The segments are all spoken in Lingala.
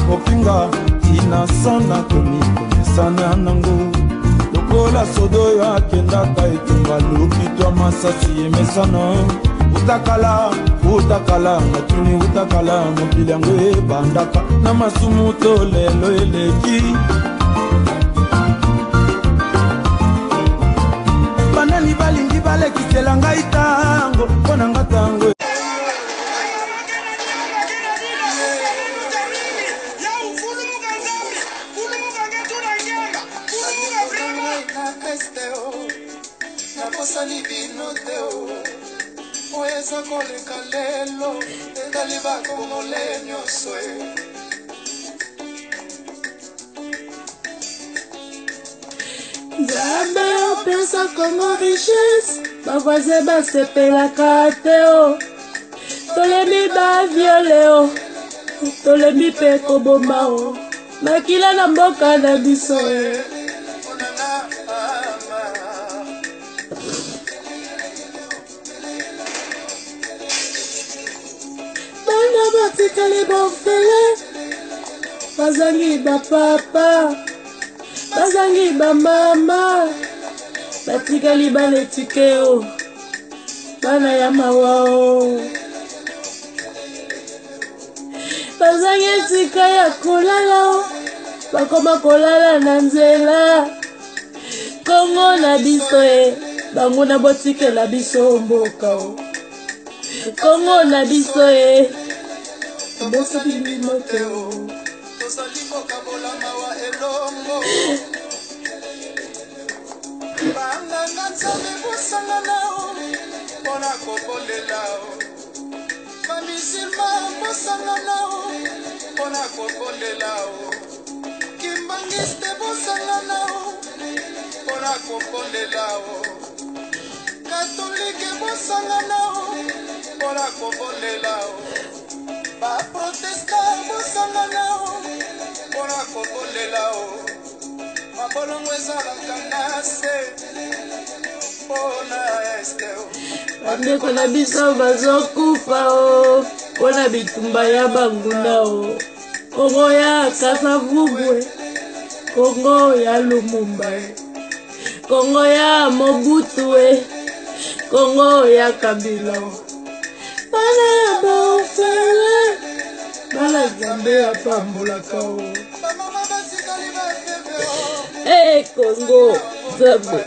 kokinga tina sona tomikomesana nango lokola sodo oyo akendaka etunga lokitwa masasi emesana utakala natuni utakala mokili yango ebandaka na masumu to lelo eleki banani balingi balekisela ngai tango mpona nga tango Oeza koleka lelo etali bakomole nyonso Nzambe opesa Kongo richesse bavoisin basepelaka te tolembi baviole tolembi mpe koboma makila na mboka na biso batikali bofele bazangi bapapa bazangi bamama batikali baletike bana ya mawa bazangi etika ya kolala bakoma kolala na nzela Kongo na biso bango na botikela biso mboka Kongo na biso Bosa bili moteo tosali kokabola mawa elongo banganga nzambe bosanga nao mpona kobolela bamisilma bosanga nao mpona kobolela kimbangiste bosanga nao mpona kobolela katolike bosanga nao mpona kobolela ba protesta bosanga nao mpona kobolela mabolongo ezalaka na se mpona este bandeko na biso bazokufa mpona bitumba ya banguna Kongo ya Kasavubwe Kongo ya Lumumba Kongo ya Mobutu Kongo ya Kabila bana ya bofele bala Nzambe apambolaka Kongo Nzambe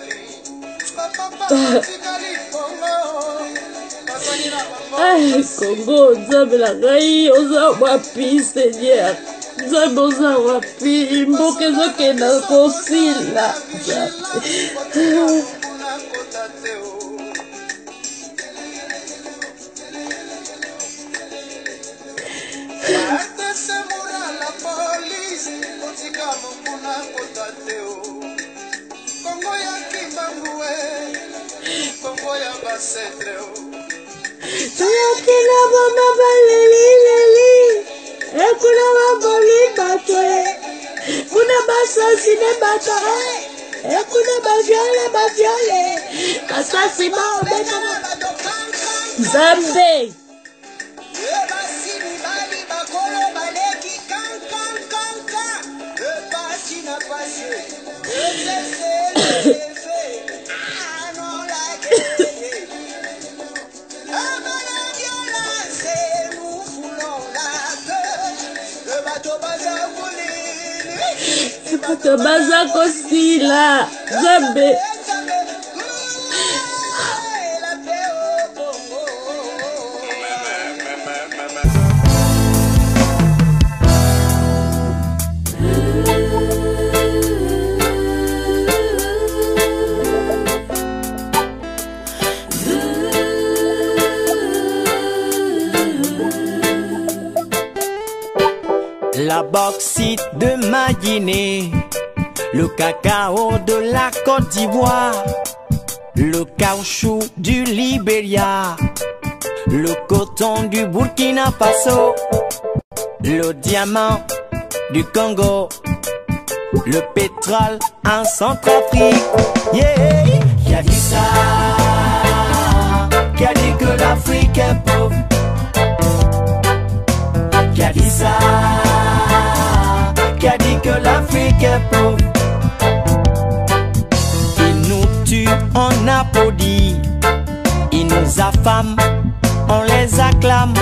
Kongo Nzambe na ngai oza wapi Seigneur Nzambe oza wapi mboka ezokenda kosila Kongo ya Kimbangue Kongo ya Basetreo Sayakina mama baleli ekuna maboli batwe kuna basasi ne batare ekuna baviole kasasi ba obekana Nzambe bato baza kosila Nzambe La bauxite de ma Guinée, le cacao de la Côte d'Ivoire, le caoutchouc du Libéria, le coton du Burkina Faso, le diamant du Congo, le pétrole en Centrafrique. Yeah, qui a dit ça? Qui a dit que l'Afrique est pauvre? Qui a dit ça? que l'Afrique est pauvre. Il nous tue, on applaudit. Il nous affame, on les acclame.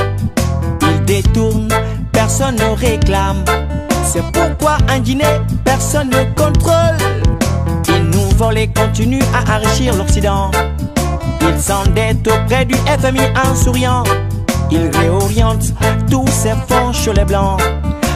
Il détourne, personne ne réclame. C'est pourquoi en Guinée, personne ne contrôle. Il nous vole et continue à enrichir l'Occident. Il s'endette auprès du FMI en souriant. Il réoriente tous ses fonds chez les blancs.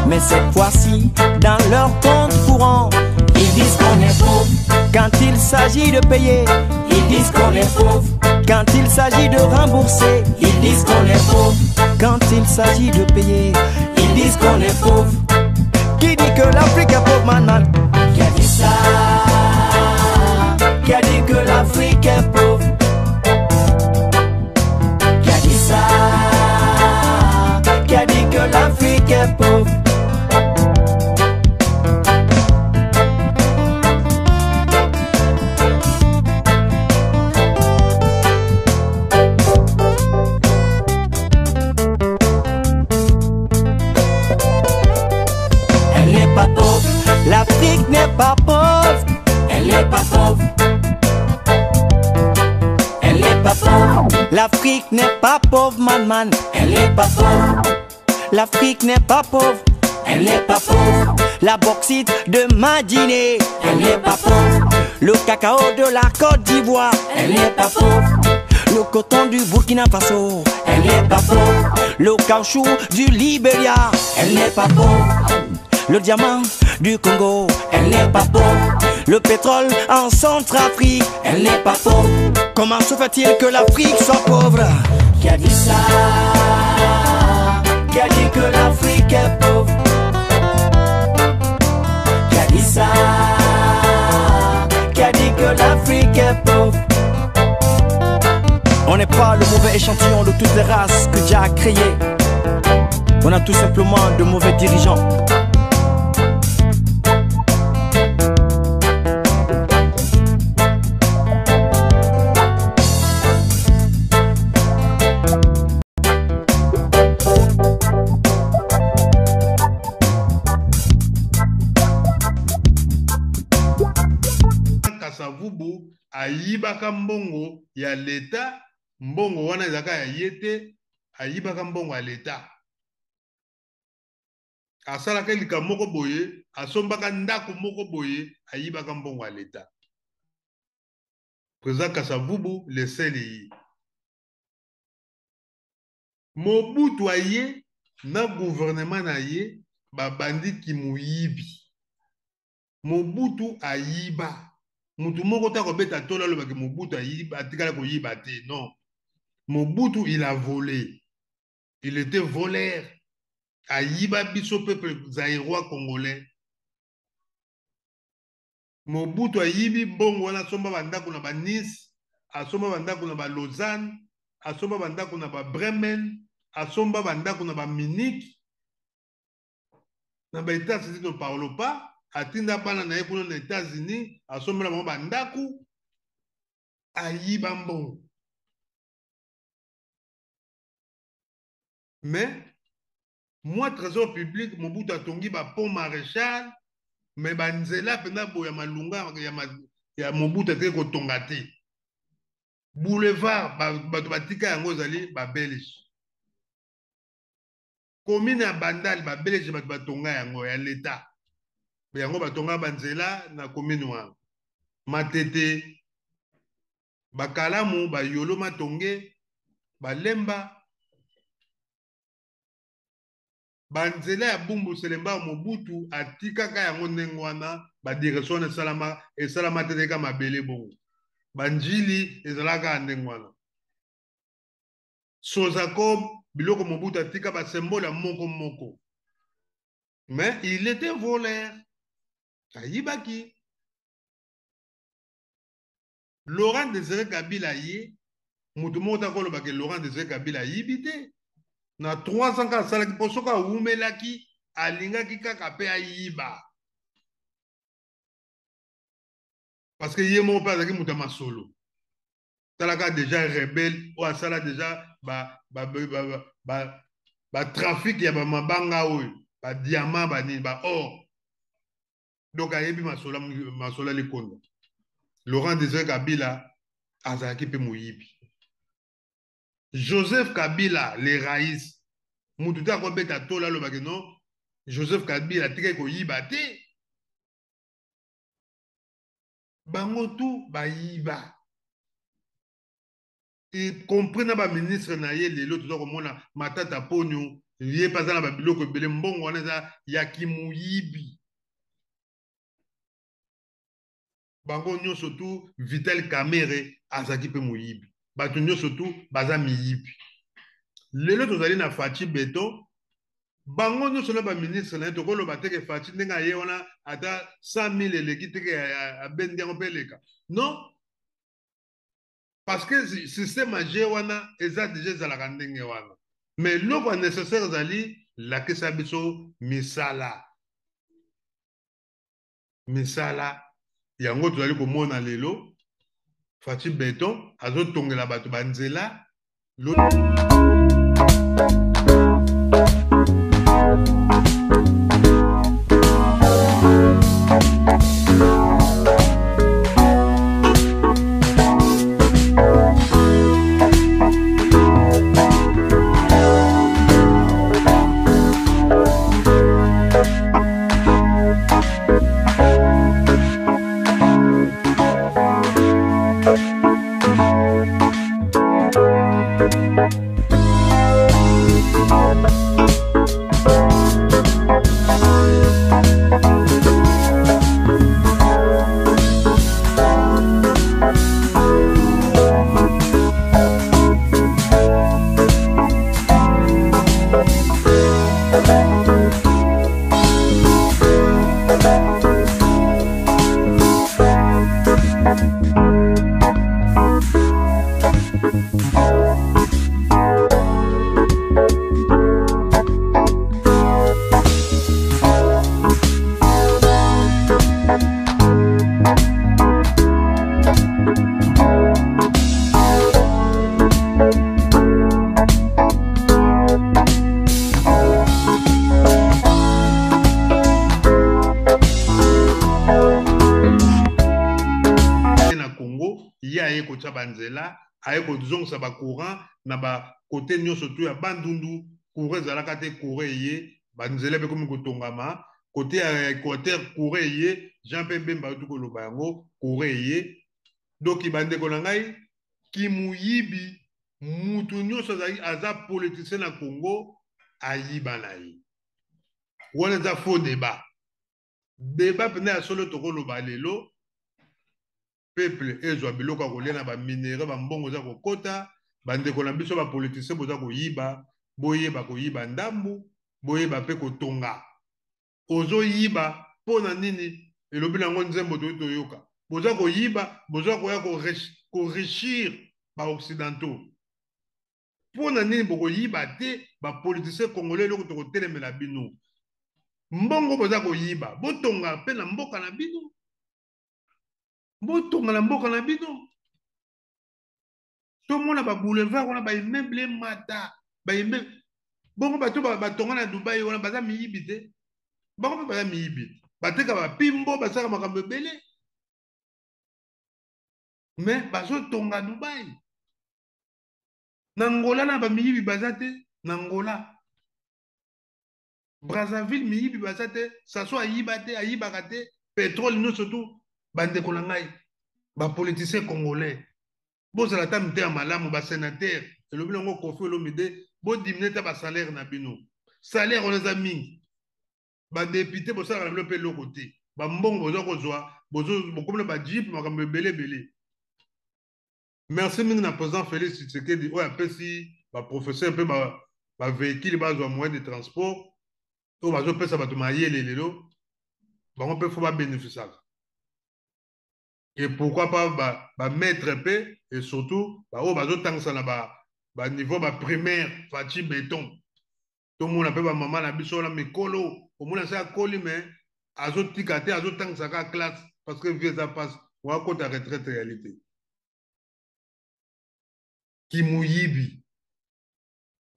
Mais cette fois-ci, dans leur compte courant, ils disent qu'on est pauvre. Quand il s'agit de payer, ils disent qu'on est pauvre. Quand il s'agit de rembourser, ils disent qu'on est pauvre. Quand il s'agit de payer, ils disent qu'on est pauvre. Qui dit que l'Afrique est pauvre, man? Qui a dit ça? Qui a dit que l'Afrique est pauvre? Qui a dit ça? Qui a dit que l'Afrique est pauvre? L'Afrique n'est pas pauvre, elle n'est pas pauvre. Elle n'est pas pauvre. L'Afrique n'est pas pauvre, man. Elle n'est pas pauvre. L'Afrique n'est pas pauvre, elle n'est pas pauvre. La bauxite de ma Guinée, elle n'est pas pauvre. Le cacao de la Côte d'Ivoire, elle n'est pas pauvre. Le coton du Burkina Faso, elle n'est pas pauvre. Le caoutchouc du Libéria, elle n'est pas pauvre. Le diamant du Congo, elle n'est pas pauvre. Le pétrole en Centrafrique, elle n'est pas pauvre. Comment se fait-il que l'Afrique soit pauvre? Qui a dit ça? Qui a dit que l'Afrique est pauvre? Qui a dit ça? Qui a dit que l'Afrique est pauvre? On n'est pas le mauvais échantillon de toutes les races que Dieu a créées. On a tout simplement de mauvais dirigeants. Kasavubu ayibaka mbongo ya leta, mbongo wana ezaka ya yete, ayibaka mbongo ya leta. Asalaka lika moko boye, asombaka ndako moko boye, ayibaka mbongo ya leta. Président Kasavubu le seli. Mobutu aye na gouvernement na ye babandi kimuyibi. Mobutu ayiba. Mutu moko ta kobeta tola lo baki Mobutu ayiba atikala ko yiba te. Non. Mobutu il a volé. Il était voleur. Ayiba biso peuple zaïrois congolais. Mobutu ayibi bongo wana somba bandako na ba Nice, asomba bandako na ba Lausanne, asomba bandako na ba Bremen, asomba bandako na ba Munich. Na ba États-Unis ne parle pas. Atinda bana na ekuna na États-Unis, asomba na bandako ayiba mbongo. Mais moi trésor public Mobutu atongi ba pont maréchal, mais banzela pena boya malunga ya Mobutu te ko tongate. Boulevard ba batika yango zali ba Belge. Commune ya Bandal ba Belge ba tonga yango ya l'état. Yango ba tonga banzela na commune wa Matete bakalamu ba yolo matonge ba lemba banzela ya bumbu selemba Mobutu atikaka yango nengwana ba direction e salama teka mabele bongo banjili ezalaka nengwana Sozakob biloko Mobutu atika ba symbole moko moko, mais il était voleur ayibaki. Laurent Désiré Kabila ye mutu moko takolo bake Laurent Désiré Kabila yibite na 300 ka salaki posoka umelaki alingaki kaka pe ayiba parce que ye mo pa zaki muta masolo talaka déjà rebelle ou asala déjà ba trafic ya ba mabanga oyo ba diamant ba ni ba or Donc ayebi masola likonda. Laurent Désiré Kabila azalaki pe moyibi. Joseph Kabila les raïs. Mututa ko beta tola lo bageno. Joseph Kabila tika ko yiba te. Bango tout ba yiba. Et comprenez ba ministre na ye lelo to ko mona matata ponyo ye pazana ba biloko bele mbongo wana za ya kimuyibi. Bango nyo surtout Vital Kamerhe azaki pe moyibi. Bato nyo surtout baza miyibi. Lelo tozali na Fachi Beton. Bango nyo solo ba ministre na to ko lo bateke Fachi ndenga ye wana ata 100,000 eleki teke a bendi ngo peleka. Non? Parce que le système age wana eza déjà zalaka ndenge wana. Mais loko nécessaire zali la kesa biso misala. Misala yango tozali komona lelo Fachi Beton azotongela bato banzela lo banzela aye ko zongsa ba courant na ba côté nyonso tu ya bandundu courant zalaka te courant ye banzela be komi kotongama côté ya Équateur courant ye Jean Pierre Bemba tu ko loba yango courant ye donc ibande ko ngai ki muyibi mutu nyonso aza politicien na Congo ayiba na ye wana za faux débat pene ya solo to ko loba lelo peuple ezwa biloko kolia na ba minéraux ba mbongo za kokota bandeko na biso ba politicien boza koyiba boyeba koyiba ndambu boyeba pe kotonga ozo yiba pona nini elobi nango nzembo toyoka boza koyiba boza koya enrichir ba occidentaux pona nini bokoyiba te ba politicien congolais loko tokotelemela bino mbongo boza koyiba botonga pe na mboka na bino botonga na mboka na bino tomona ba boulevard wana ba immeuble mata ba immeuble bongo bato batonga na Dubai wana baza miyibi te bango baza miyibi bateka ba pimbo basaka makambo ebele mais bazotonga Dubai na Angola na ba miyibi baza te na Angola Brazzaville miyibi baza te saso ayiba te ayibaka te pétrole no surtout bandeko na ngai ba politicien congolais bozala ta mite ya malamu ba sénateur elobi nango Kofi Olomide bo diminuer ta ba salaire na bino salaire on eza mingi ba député bosala na bino pe loko te ba mbongo bozo kozwa bokomona ba jeep makambo ebele. Merci mingi na président Félix Tshisekedi oyo apesi ba professeur pe ba véhicule bazwa moyen de transport oyo bazopesa bato mayele lelo bango pe fo ba bénéficiaka. Et pourquoi pas ba mettre pe et surtout ba o bazo tangsa na ba niveau ba primaire Fachi Beton to mona pe ba maman na biso na mikolo o mona sa koli mais azo tikate azo tangsa ka classe parce que vieux ça passe wa kota retraite réalité ki muyibi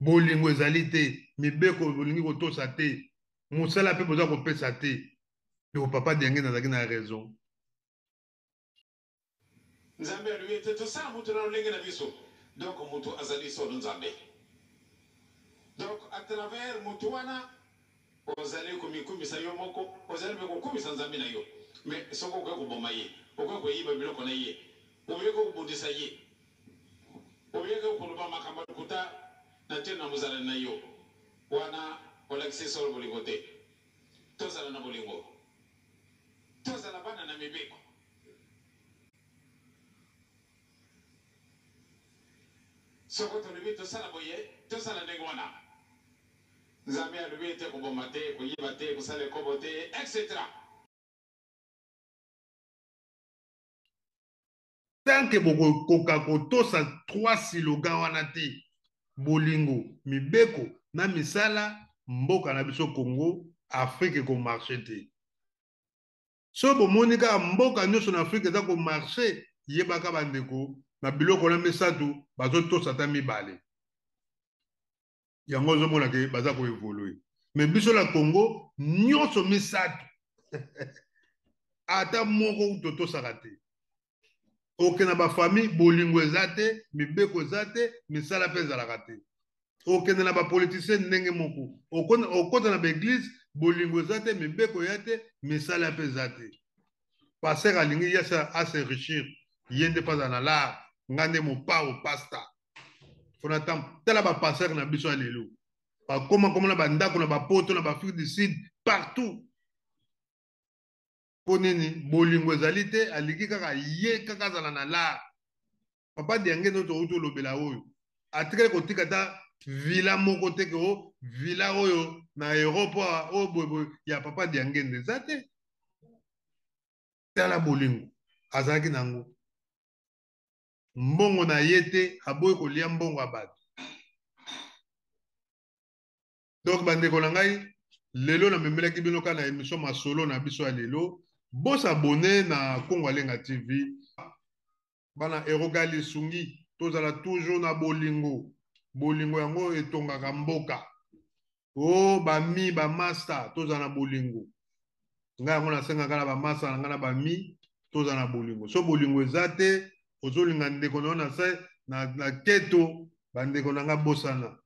bolingo ezali te mibeko bolingi kotosa te mosala pe boza kopesa te Donc papa Diangue n'a raison. Nzambe alobi ete tosala moto na lolenge na biso donc moto azali solo nzambe donc à travers moto wana ozali komikumisa yo moko ozali mpe kokumisa nzambe na yo mais soko okoki koboma ye okoki koyiba biloko na ye okoki kobundisa ye okoki koloba makambo ya lokuta na ntina na mozalani na yo wana olakisi solo bolingo te tozala na bolingo tozala bana na mibeko soko tolobi tosala boye tosala ndenge wana nzambe alobi ete koboma te koyiba te kosala ekobo te etc. Tant que bokokoka kotosa 3 siloga wana te bolingo mibeko na misala mboka na biso Congo Afrique ekomarche te. So bomoni kaka mboka nyonso na Afrique eza komarche yebaka bandeko na biloko na misato bazotosa ata mibale yango ozomona ke baza koevolue me biso na Congo nyonso misato ata moko totosaka te oke na bafamille bolingo eza te mibeko eza te misala mpe ezalaka te okende na bapoliticien ndenge moko okota na baeglise bolingo eza te mibeko eza te misala mpe eza te paster alingi ye asenrichir ye nde mpe aza na lar nga nde mopao pasta fona tala bapaster na biso ya lelo bakoma na bandako na bapoto na baafrique du sud partout mpo nini bolingo ezali te alingi kaka ye kaka azala na lar papa Diangue nde touti olobela oyo atikali kotika ata villa moko te ke o villa oyo na aéroport oyo boyeboye ya papa Diangue nde eza te tala bolingo azalaki nango mbongo na ye te aboyi kolia mbongo ya bato donc bandeko na ngai lelo namemelaki bino kaka na émission masolo na biso ya lelo bosabone na Congo Alenga TV bana erogali sungi tozala toujours na bolingo bolingo yango etongaka mboka o bami bamasta tozala na bolingo ngai yango nasengaka na bamasta na ngai na bami tozala na bolingo so bolingo eza te ozolinga ndeko na yo na se na keto bandeko na ngai bosana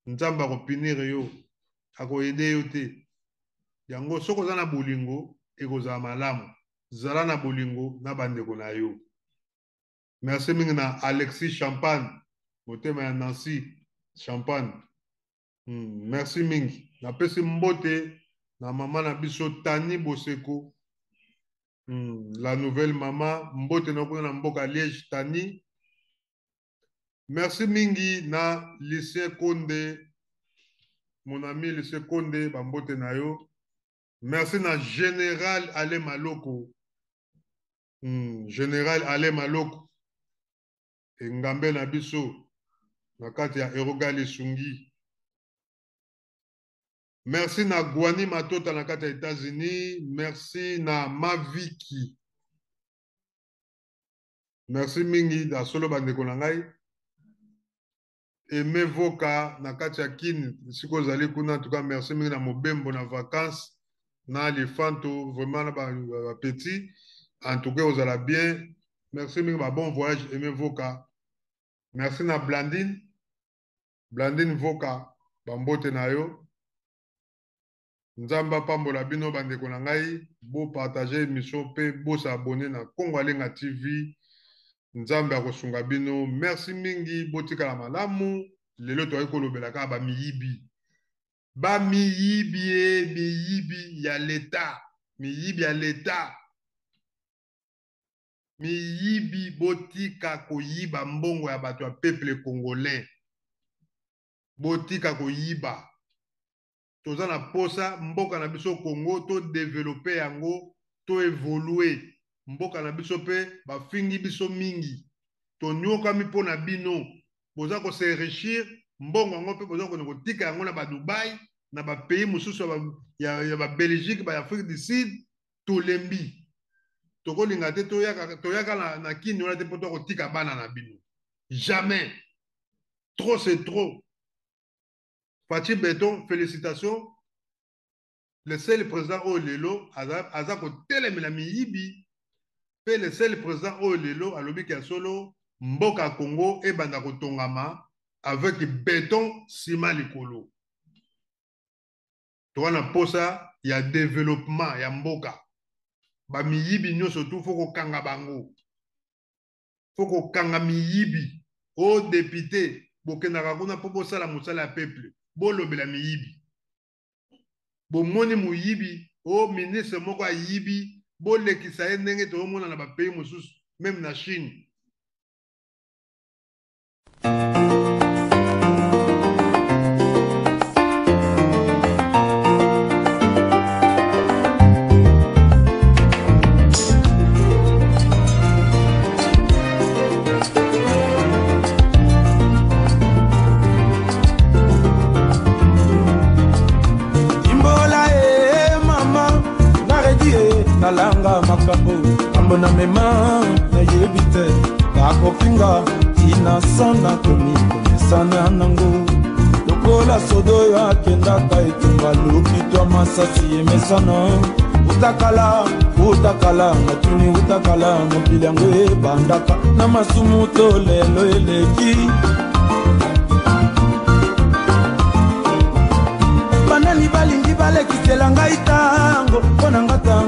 nzambe akopinire yo akoyede yo te yango soki oza na bolingo ekozala malamu zala na bolingo na bandeko na yo. Merci mingi na Alexis Champagne motema ya Nancy Champagne. Merci mingi napesi mbote na mama na biso Tani Boseko, la nouvelle mama mbote na kuna na mboka Liège Tani. Merci mingi na lycée Konde, mon ami lycée Konde bambote na yo. Merci na Général Ale Maloko, Général Ale Maloko engambe na biso na kati ya Erogali Sungi. Merci na Gwani Matota na kati ya États-Unis. Merci na Maviki. Merci mingi da solo bandeko na ngai. Aimé Voka na kati ya Kini siko zali kuna en tout cas merci mingi na Mobembo na vacances na Elefanto vraiment na ba petit en tout cas vous allez bien. Merci mingi ba bon voyage Aimé Voka. Merci na Blandine Voka bambote na yo. Nzamba pambola bino bandeko na ngai bo partager émission pe bo s'abonner na Congo Alenga TV. Nzambe akosunga bino. Merci mingi botika la malamu lelo toyi kolobela ka ba miyibi miyibi ya l'État, miyibi ya l'État, miyibi botika koyiba mbongo ya bato ya peuple congolais, botika koyiba. Toza na posa mboka na biso Congo to développer yango to évoluer mboka na biso pe bafingi biso mingi to nyoka mi pona bino boza ko s'enrichir mbongo yango pe boza ko tika yango na ba Dubai na ba pays mosusu ya ba Belgique ba Afrique du Sud to lembi to ko linga te to yaka na kini wala te poto ko tika bana na bino jamais. Trop c'est trop. Fachi Beton, félicitations. le seul président oyo lelo aza kotelemela miyibi mpe le seul président oyo lelo alobi ke solo mboka ya Congo ebanda kotongama avec béton ciment likolo to wana posa ya développement ya mboka bamiyibi nyonso tu fo kokanga bango fo kokanga miyibi o député bokendaka kuna mpo bosala mosala ya peuple bolobela miyibi bomoni moyibi o ministre moko ayibi bolekisa ye ndenge toomona na bapays mosusu même na Chine. Kalanga makambo kambo na mema na yebite kakopinga inasana komikomesana nango lokola sodo ya kendaka etumba lokitwa masasi emesana utakala matuni utakala mokili yango ebandaka na masumu to lelo eleki banani balingi balekisela ngai tango mpo na nga tango